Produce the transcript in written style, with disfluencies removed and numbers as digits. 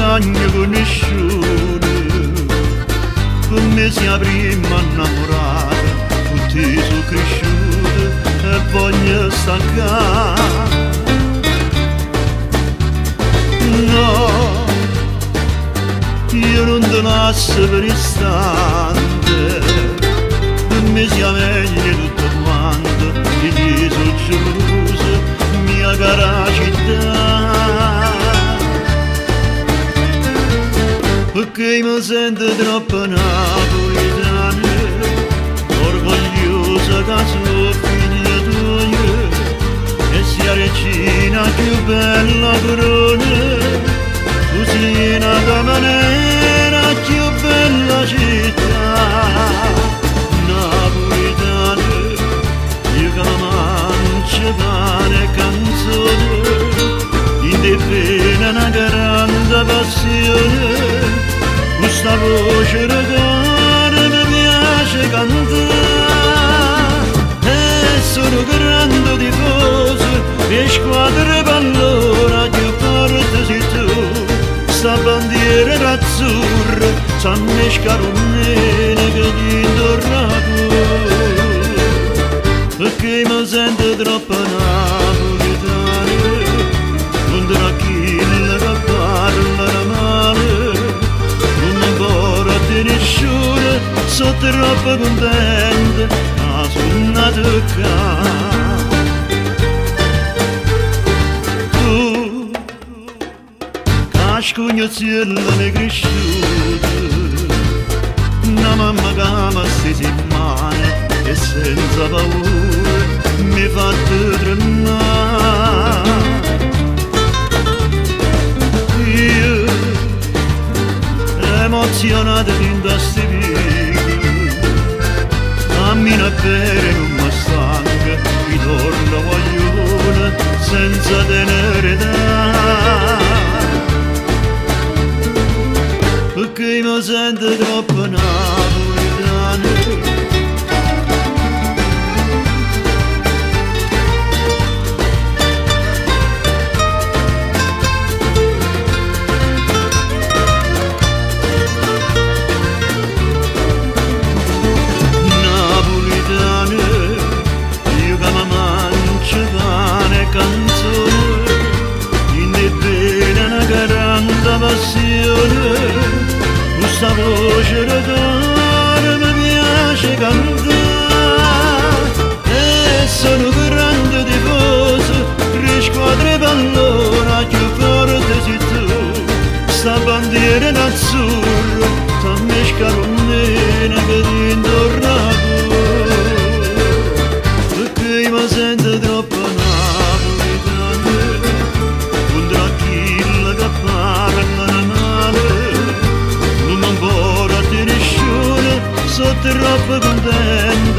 sogno con nessuno, come sia prima innamorata, tutti sono cresciuti e voglio staccare. No, io non te lascio per istante, come sia meglio tutto quanto, io sono geloso, mia cara città. Perché mi sento troppo napoletano, orgogliosa che sono figlia tua, e sia regina più bella corona, tu sei nata maniera più bella città. Napoletano, io che mangio pane e canzone, in te pena una grande passione. Questa voce regale mi piace cantare, e sono grande tifoso e squadre pallone che porti sei tu. Sta bandiera azzurra sanno scaronnine che ti intorno a tu, perché mi sento troppo napoletano, non tranquilla che parla male, nessuno, sono troppo contento, ma sono nato qua. Tu, cascugno cielo mi è cresciuto, una mamma che mi stese in mano e senza paura mi fa tremare. Emozionato da sti vite, cammino a bere non mi stanca, ritorno guaglione senza tenerità, perché mi sento troppo napoletano. Passione, questa voce regale mi piace cantare, e sono grande tifoso, tre squadre pallone più forte sei tu. Sta bandiera in azzurro, sta scaronnina che ti intorno a tu, perché mi sento troppo napoletano, un tranquillo che parla male, non mi importa di nessuno, sono troppo contento.